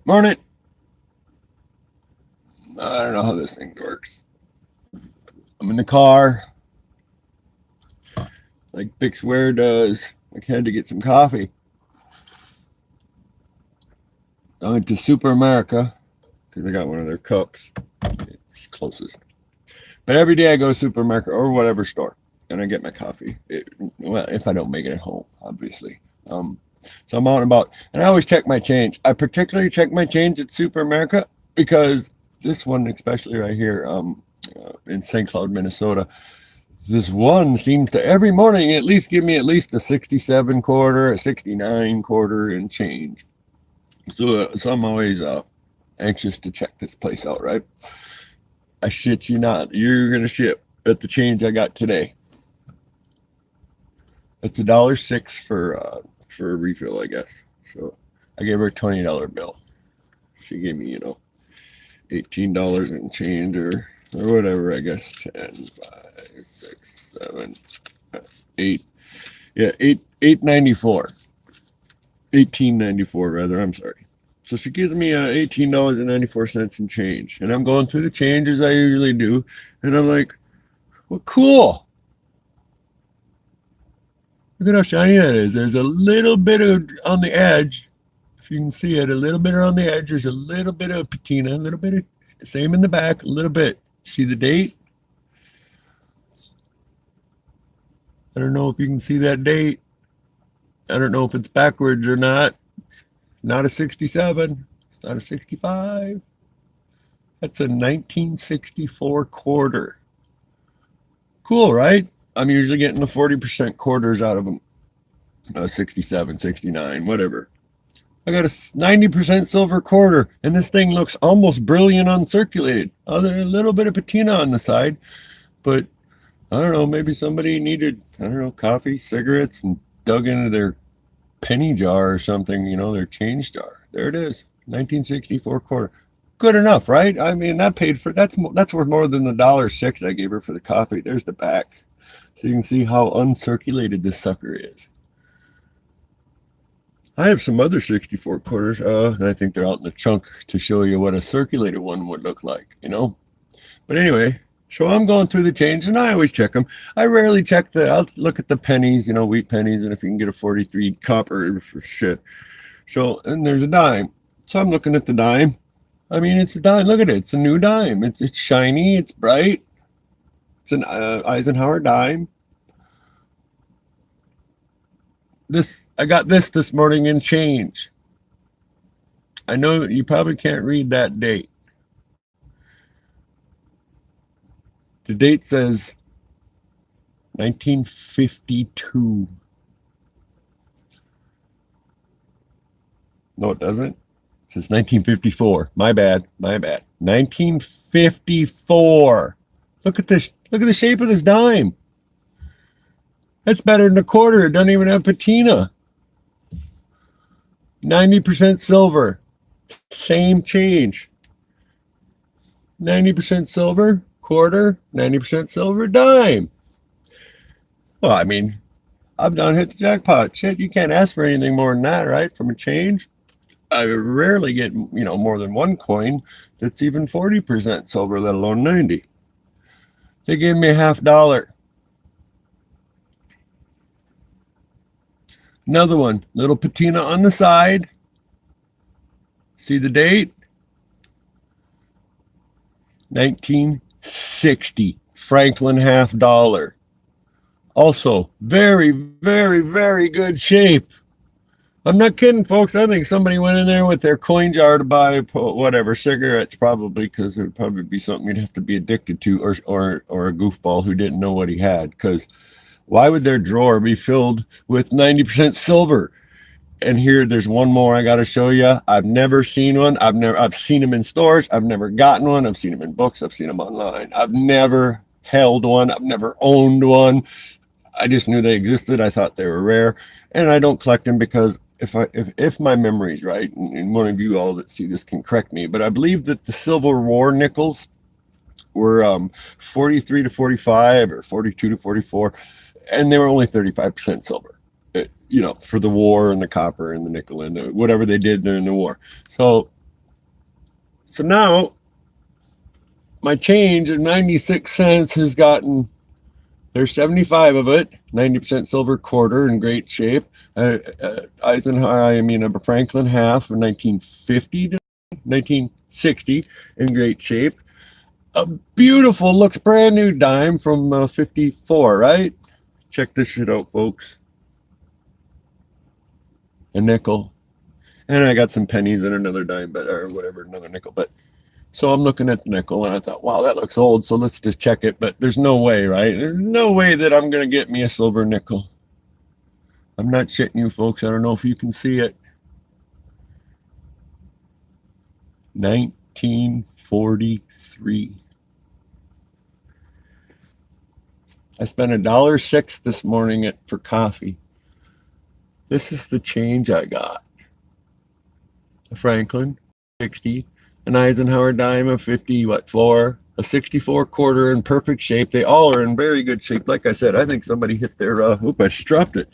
Morning. I don't know how this thing works. I'm in the car, like Big Swear does. I had to get some coffee. I went to Super America because I got one of their cups. It's closest. But every day I go to Super America or whatever store, and I get my coffee. Well, if I don't make it at home, obviously. So I'm out and about, and I always check my change. I particularly check my change at Super America because this one, especially right here in St. Cloud, Minnesota, this one seems to every morning at least give me at least a 67 quarter, a 69 quarter, and change. So I'm always anxious to check this place out, right? I shit you not. You're going to ship at the change I got today. It's $1.06 for a refill, I guess. So I gave her a $20 bill. She gave me, $18 and change or whatever, I guess. 10, 5, 6, 7, 8. Yeah, 8.94. 18.94 rather, I'm sorry. So she gives me $18.94 and change. And I'm going through the change as I usually do. And I'm like, well, cool. Look at how shiny that is. There's a little bit of on the edge. If you can see it, a little bit on the edge. There's a little bit of patina, a little bit of same in the back, a little bit. See the date? I don't know if you can see that date. I don't know if it's backwards or not. It's not a 67. It's not a 65. That's a 1964 quarter. Cool, right? I'm usually getting the 40% quarters out of them. 67, 69, whatever. I got a 90% silver quarter, and this thing looks almost brilliant uncirculated. Other than a little bit of patina on the side, but I don't know, maybe somebody needed, coffee, cigarettes, and dug into their penny jar or something, their change jar. There it is, 1964 quarter. Good enough, right? I mean, that's worth more than the $1.06 I gave her for the coffee. There's the back. So you can see how uncirculated this sucker is. I have some other 64 quarters, and I think they're out in the trunk to show you what a circulated one would look like, But anyway, so I'm going through the change, and I always check them. I rarely check I'll look at the pennies, wheat pennies, and if you can get a 43 copper for shit. So, and there's a dime. So I'm looking at the dime. I mean, it's a dime. Look at it. It's a new dime. It's shiny. It's bright. It's an Eisenhower dime. I got this morning in change. I know you probably can't read that date. The date says 1952. No, it doesn't. It says 1954. My bad. 1954. Look at this. Look at the shape of this dime. That's better than a quarter. It doesn't even have patina. 90% silver. Same change. 90% silver, quarter, 90% silver, dime. Well, I mean, I've done hit the jackpot. Shit, you can't ask for anything more than that, right? From a change. I rarely get, more than one coin that's even 40% silver, let alone 90. They gave me $50. Another one, little patina on the side. See the date? 1960, Franklin $50. Also, very, very, very good shape. I'm not kidding, folks. I think somebody went in there with their coin jar to buy whatever, cigarettes probably, because it would probably be something you'd have to be addicted to, or a goofball who didn't know what he had, because why would their drawer be filled with 90% silver? And here, there's one more I got to show you. I've never seen one. I've seen them in stores. I've never gotten one. I've seen them in books. I've seen them online. I've never held one. I've never owned one. I just knew they existed. I thought they were rare, and I don't collect them because if my memory's right, and one of you all that see this can correct me, but I believe that the Civil War nickels were 43 to 45 or 42 to 44. And they were only 35% silver, for the war and the copper and the nickel and whatever they did during the war. So So now my change of 96 cents has gotten, there's 75 of it, 90% silver quarter in great shape. Eisenhower, a Franklin half from 1950 to 1960 in great shape. A beautiful, looks brand new dime from 54, right? Check this shit out, folks. A nickel. And I got some pennies and another dime, or whatever, another nickel. But so I'm looking at the nickel and I thought, wow, that looks old. So let's just check it. But there's no way, right? There's no way that I'm going to get me a silver nickel. I'm not shitting you, folks. I don't know if you can see it. 1943. I spent $1.06 this morning for coffee. This is the change I got. A Franklin 60, an Eisenhower dime of 4, a 64 quarter in perfect shape. They all are in very good shape. Like I said, I think somebody hit their I just dropped it.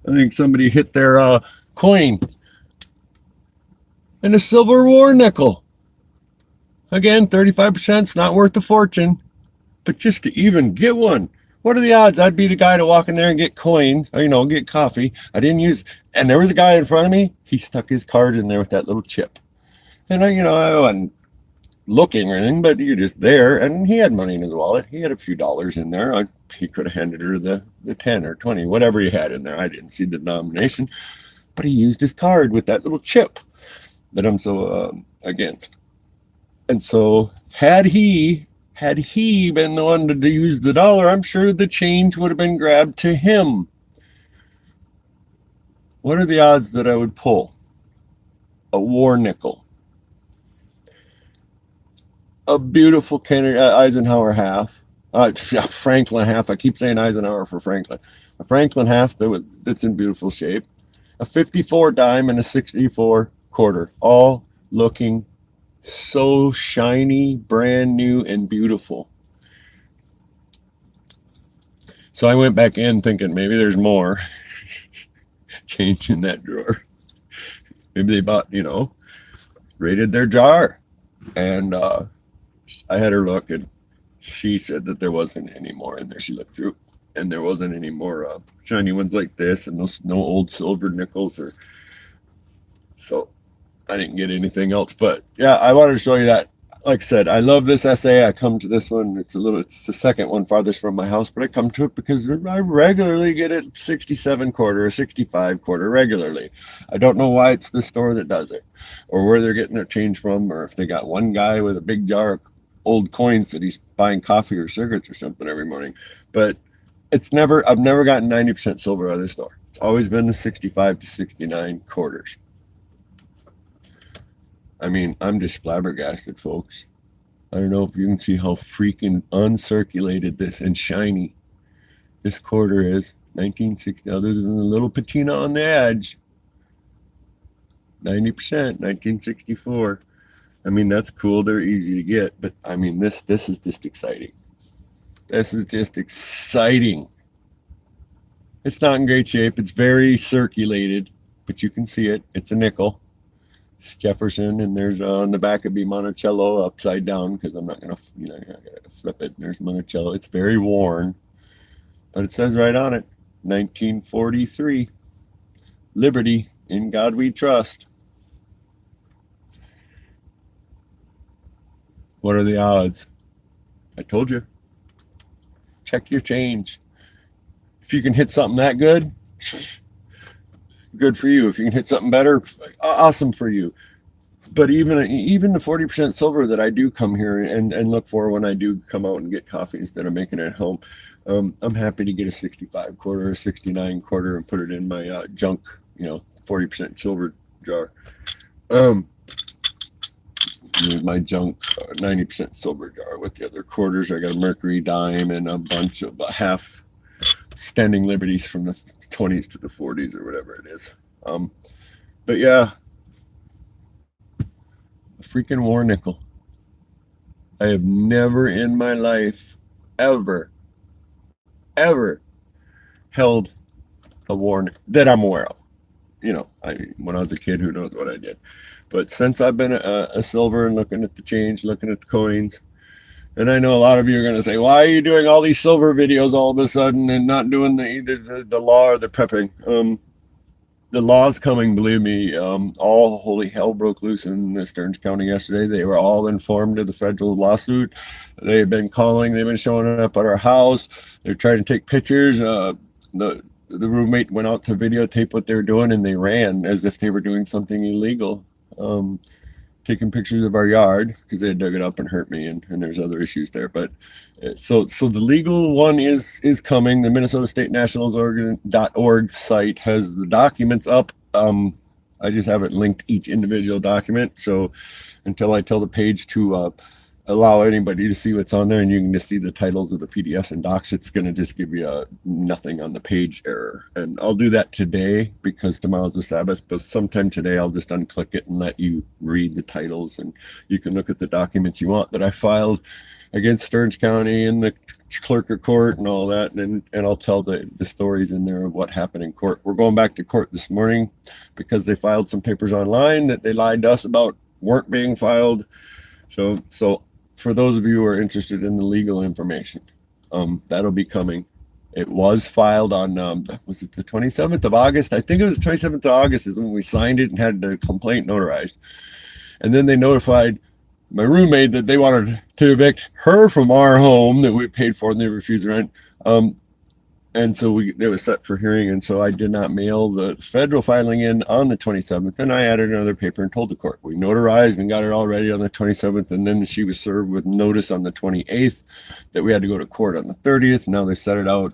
I think somebody hit their coin. And a silver war nickel. Again, 35%, it's not worth a fortune. But just to even get one, what are the odds I'd be the guy to walk in there and get coins, or, get coffee? I didn't use, and there was a guy in front of me, he stuck his card in there with that little chip. And I wasn't looking or anything, but you're just there, and he had money in his wallet. He had a few dollars in there. He could have handed her the 10 or 20, whatever he had in there. I didn't see the denomination, but he used his card with that little chip that I'm so against. And so had he been the one to use the dollar, I'm sure the change would have been grabbed to him. What are the odds that I would pull a war nickel? A beautiful Eisenhower half. Franklin half. I keep saying Eisenhower for Franklin. A Franklin half that's in beautiful shape. A 54 dime and a 64 quarter. All looking so shiny, brand new, and beautiful. So I went back in thinking maybe there's more change in that drawer. Maybe they bought, raided their jar. And I had her look, and she said that there wasn't any more in there. She looked through, and there wasn't any more shiny ones like this, and no old silver nickels. So I didn't get anything else. But yeah, I wanted to show you that. Like I said, I love this essay. I come to this one. It's the second one farthest from my house, but I come to it because I regularly get it 67 quarter or 65 quarter regularly. I don't know why it's the store that does it, or where they're getting their change from, or if they got one guy with a big jar of old coins that he's buying coffee or cigarettes or something every morning. But I've never gotten 90% silver out of this store. It's always been the 65 to 69 quarters. I'm just flabbergasted, folks. I don't know if you can see how freaking uncirculated this and shiny this quarter is. 1960, other than the little patina on the edge. 90%, 1964. That's cool. They're easy to get, but this is just exciting. This is just exciting. It's not in great shape. It's very circulated, but you can see it. It's a nickel. It's Jefferson, and there's on the back it'd be Monticello upside down because I'm not gonna, flip it. There's Monticello. It's very worn, but it says right on it, 1943. Liberty, in God we trust. What are the odds? I told you. Check your change. If you can hit something that good, good for you. If you can hit something better, awesome for you. But even the 40% silver that I do come here and look for when I do come out and get coffee instead of making it at home, I'm happy to get a 65 quarter or 69 quarter and put it in my junk, 40% silver jar. My junk 90% silver jar with the other quarters. I got a Mercury dime and a bunch of half standing liberties from the 20s to the 40s or whatever it is. But yeah, a freaking war nickel. I have never in my life ever held a war that I'm aware of. when I was a kid, who knows what I did. But since I've been a silver and looking at the change, looking at the coins, and I know a lot of you are going to say, why are you doing all these silver videos all of a sudden and not doing either the law or the prepping? The law's coming, believe me. All holy hell broke loose in Stearns County yesterday. They were all informed of the federal lawsuit. They've been calling. They've been showing up at our house. They're trying to take pictures. The roommate went out to videotape what they were doing, and they ran as if they were doing something illegal. Taking pictures of our yard because they had dug it up and hurt me, and there's other issues there. But so the legal one is coming. The Minnesota State Nationals.org site has the documents up. I just haven't linked each individual document. So until I tell the page to allow anybody to see what's on there, and you can just see the titles of the PDFs and docs, it's going to just give you nothing on the page error. And I'll do that today because tomorrow's the Sabbath, but sometime today I'll just unclick it and let you read the titles, and you can look at the documents you want that I filed against Stearns County and the clerk of court and all that, and I'll tell the stories in there of what happened in court. We're going back to court this morning because they filed some papers online that they lied to us about weren't being filed. So for those of you who are interested in the legal information, that'll be coming. It was filed on, was it the 27th of August? I think it was the 27th of August is when we signed it and had the complaint notarized. And then they notified my roommate that they wanted to evict her from our home that we paid for, and they refused rent. And so it was set for hearing, and so I did not mail the federal filing in on the 27th, and I added another paper and told the court. We notarized and got it all ready on the 27th, and then she was served with notice on the 28th that we had to go to court on the 30th. Now they set it out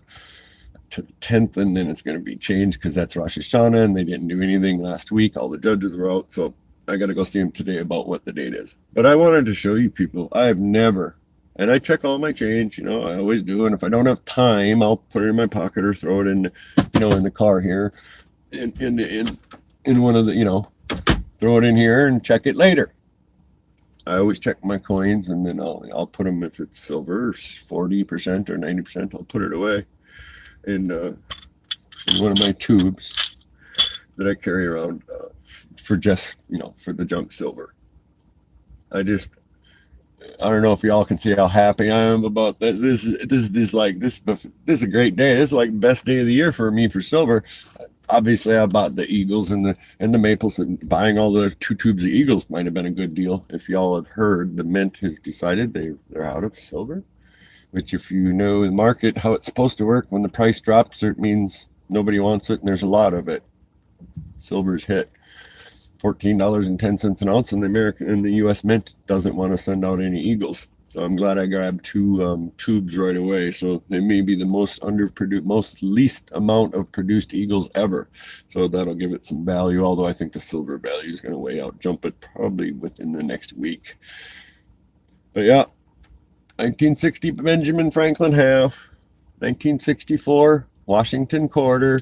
to the 10th, and then it's going to be changed because that's Rosh Hashanah, and they didn't do anything last week. All the judges were out, so I got to go see them today about what the date is. But I wanted to show you people, I have never... And I check all my change, I always do. And if I don't have time, I'll put it in my pocket or throw it in, in the car here, in one of the, throw it in here and check it later. I always check my coins, and then I'll put them, if it's silver, 40% or 90%, I'll put it away in one of my tubes that I carry around for just, for the junk silver. I don't know if y'all can see how happy I am about this. This is a great day. This is like the best day of the year for me for silver. Obviously, I bought the Eagles and the Maples, and buying all the 2 tubes of Eagles might have been a good deal. If y'all have heard, the Mint has decided they're out of silver, which, if you know the market, how it's supposed to work, when the price drops, it means nobody wants it, and there's a lot of it. Silver's hit $14.10 an ounce, and the U.S. Mint doesn't want to send out any Eagles. So I'm glad I grabbed 2 tubes right away. So they may be the most least amount of produced Eagles ever. So that'll give it some value. Although I think the silver value is going to way out jump it probably within the next week. But yeah, 1960 Benjamin Franklin half, 1964 Washington quarter,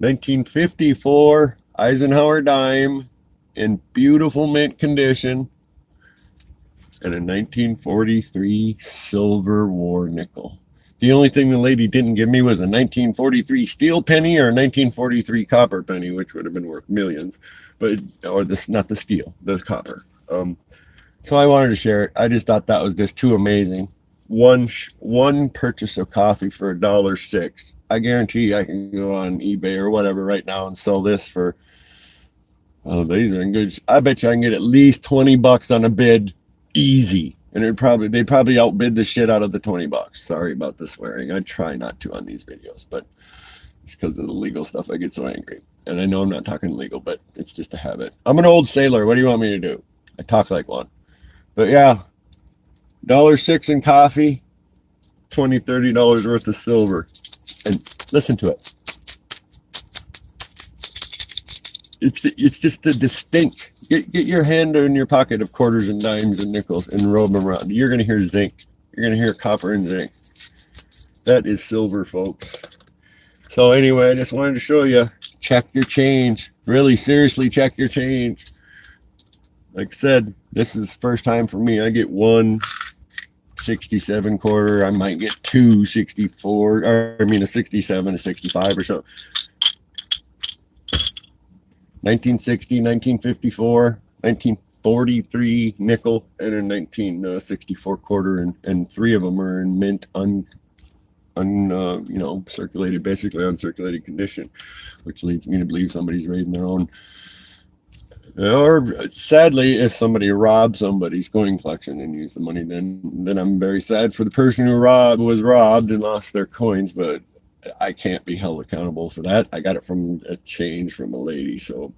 1954. Eisenhower dime in beautiful mint condition, and a 1943 Silver War nickel. The only thing the lady didn't give me was a 1943 steel penny or a 1943 copper penny, which would have been worth millions, not the steel, the copper. So I wanted to share it. I just thought that was just too amazing. One purchase of coffee for $1.06. I guarantee I can go on eBay or whatever right now and sell this for, these are in good. I bet you I can get at least $20 on a bid, easy. And they probably outbid the shit out of the $20. Sorry about the swearing. I try not to on these videos, but it's because of the legal stuff I get so angry. And I know I'm not talking legal, but it's just a habit. I'm an old sailor. What do you want me to do? I talk like one. But yeah, $1.06 in coffee, $20-$30 worth of silver. And listen to it. It's just the distinct. Get your hand in your pocket of quarters and dimes and nickels and roll them around. You're going to hear zinc. You're going to hear copper and zinc. That is silver, folks. So anyway, I just wanted to show you. Check your change. Really, seriously, check your change. Like I said, this is the first time for me. I get 1.67 quarter. I might get 2.64, or I mean a 67, a 65 or something. 1960, 1954, 1943 nickel, and a 1964 quarter, and three of them are in mint circulated, basically uncirculated condition, which leads me to believe somebody's raiding their own. Or sadly, if somebody robbed somebody's coin collection and used the money, then I'm very sad for the person who was robbed and lost their coins. But I can't be held accountable for that. I got it from a change from a lady. So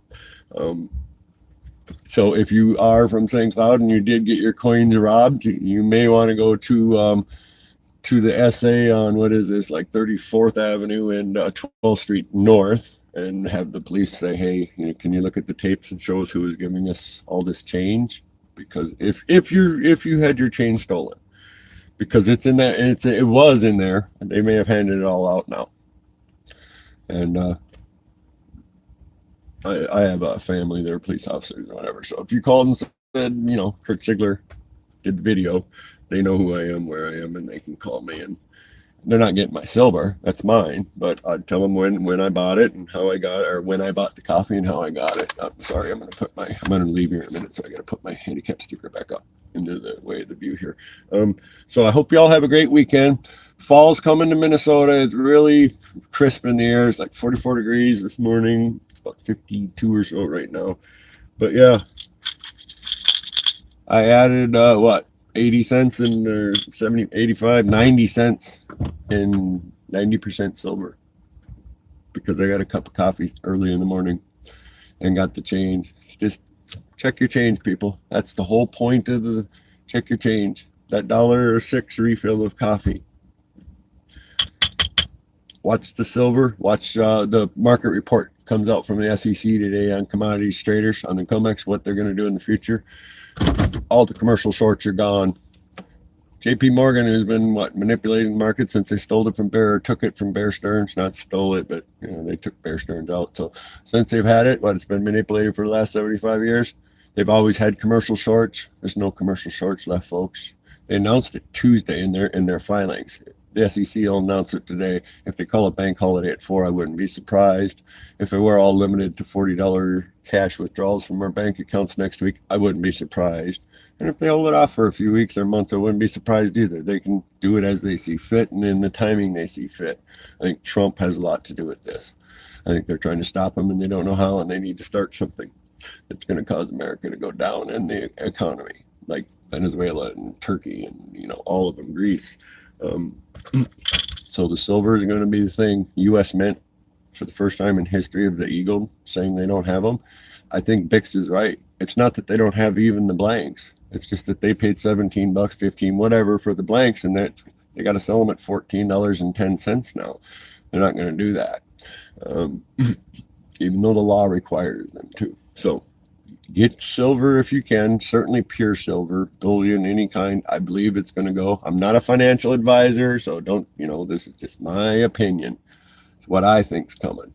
if you are from St. Cloud and you did get your coins robbed, you may want to go to the SA on, what is this, like 34th Avenue and 12th Street North, and have the police say, hey, can you look at the tapes and show us who is giving us all this change? Because if you had your change stolen, because it's in that, it was in there, and they may have handed it all out now. And I have a family, they're police officers or whatever. So if you called and said, Kurt Ziegler did the video, they know who I am, where I am, and they can call me. And they're not getting my silver, that's mine, but I'd tell them when I bought it and how I got it, or when I bought the coffee and how I got it. I'm sorry, I'm gonna leave here in a minute, so I gotta put my handicap sticker back up into the way of the view here. So I hope you all have a great weekend. Fall's coming to Minnesota. It's really crisp in the air. It's like 44 degrees this morning. It's about 52 or so right now. But yeah, I added 80 cents and 70, 85, 90 cents in 90% silver, because I got a cup of coffee early in the morning and got the change. It's just check your change, people. That's the whole point of the check your change. That $1.06 refill of coffee. Watch the silver. Watch the market report comes out from the SEC today on commodities traders, on the COMEX, what they're going to do in the future. All the commercial shorts are gone. JP Morgan has been manipulating the market since they took it from Bear Stearns, not stole it, but they took Bear Stearns out. So since they've had it, it's been manipulated for the last 75 years. They've always had commercial shorts. There's no commercial shorts left, folks. They announced it Tuesday in their filings. The SEC will announce it today. If they call a bank holiday at 4, I wouldn't be surprised. If it were all limited to $40 cash withdrawals from our bank accounts next week, I wouldn't be surprised. And if they hold it off for a few weeks or months, I wouldn't be surprised either. They can do it as they see fit and in the timing they see fit. I think Trump has a lot to do with this. I think they're trying to stop him and they don't know how, and they need to start something that's going to cause America to go down in the economy, like Venezuela and Turkey and, all of them, Greece. So the silver is going to be the thing. U.S. Mint, for the first time in history of the Eagle, saying they don't have them. I think Bix is right. It's not that they don't have even the blanks. It's just that they paid $17, $15, whatever for the blanks, and that they got to sell them at $14.10 now. They're not going to do that, even though the law requires them to. So get silver if you can, certainly pure silver, bullion, any kind. I believe it's going to go. I'm not a financial advisor, so don't, this is just my opinion. It's what I think's coming,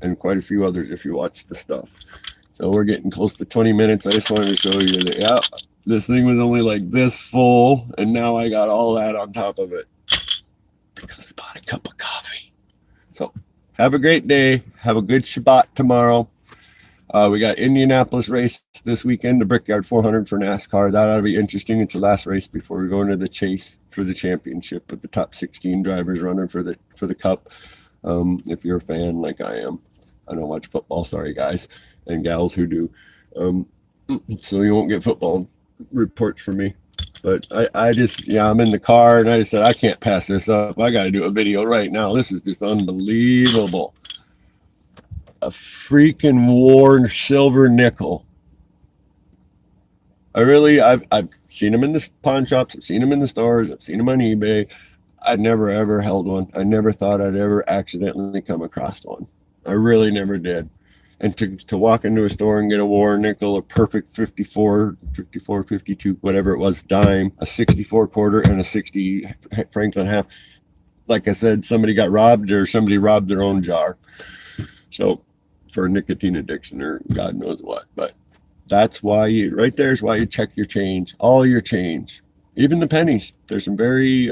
and quite a few others if you watch the stuff. So we're getting close to 20 minutes. I just wanted to show you that, this thing was only like this full, and now I got all that on top of it because I bought a cup of coffee. So have a great day. Have a good Shabbat tomorrow. We got Indianapolis race this weekend, the Brickyard 400 for NASCAR. That ought to be interesting. It's the last race before we go into the chase for the championship with the top 16 drivers running for the Cup. If you're a fan like I am, I don't watch football. Sorry, guys and gals who do. So you won't get football reports from me. But I'm in the car and I just said, I can't pass this up. I got to do a video right now. This is just unbelievable. A freaking worn silver nickel. I've seen them in the pawn shops. I've seen them in the stores. I've seen them on eBay. I never ever held one. I never thought I'd ever accidentally come across one. I really never did. And to walk into a store and get a worn nickel, a perfect 54, 52, whatever it was, dime, a 64 quarter, and a 60 Franklin half. Like I said, somebody got robbed or somebody robbed their own jar. So for a nicotine addiction or God knows what. But that's why right there is why you check your change, all your change, even the pennies. There's some very,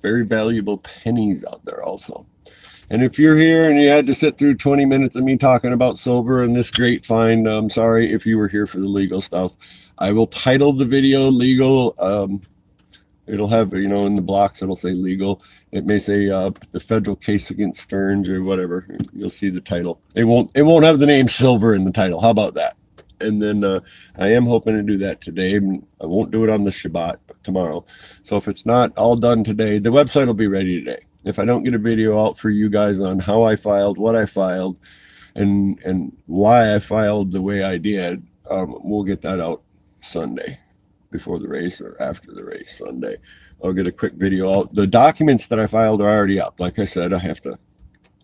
very valuable pennies out there also. And if you're here and you had to sit through 20 minutes of me talking about silver and this great find, I'm sorry if you were here for the legal stuff. I will title the video legal. It'll have, you know, in the blocks, it'll say legal. It may say the federal case against Stearns or whatever. You'll see the title. It won't have the name silver in the title. How about that? And then I am hoping to do that today. I won't do it on the Shabbat tomorrow. So if it's not all done today, the website will be ready today. If I don't get a video out for you guys on how I filed, what I filed, and why I filed the way I did, we'll get that out Sunday before the race or after the race Sunday. I'll get a quick video out. The documents that I filed are already up. Like I said, I have to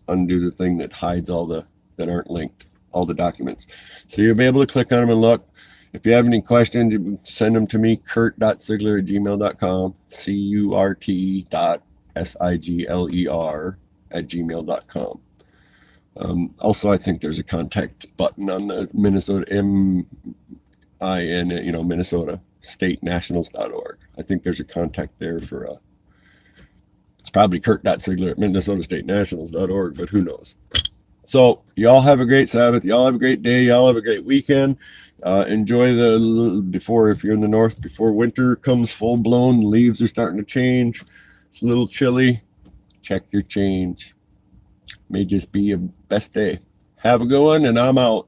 undo the thing that hides all the that aren't linked, all the documents. So you'll be able to click on them and look. If you have any questions, you can send them to me, kurt.sigler@gmail.com, kurt.sigler@gmail.com. Also, I think there's a contact button on the Minnesota Minnesota statenationals.org. I think there's a contact there for it's probably kurt.sigler@minnesotastatenationals.org, but who knows. So y'all have a great Sabbath. Y'all have a great day. Y'all have a great weekend. Enjoy if you're in the north, before winter comes full blown, the leaves are starting to change. It's a little chilly. Check your change. May just be your best day. Have a good one, and I'm out.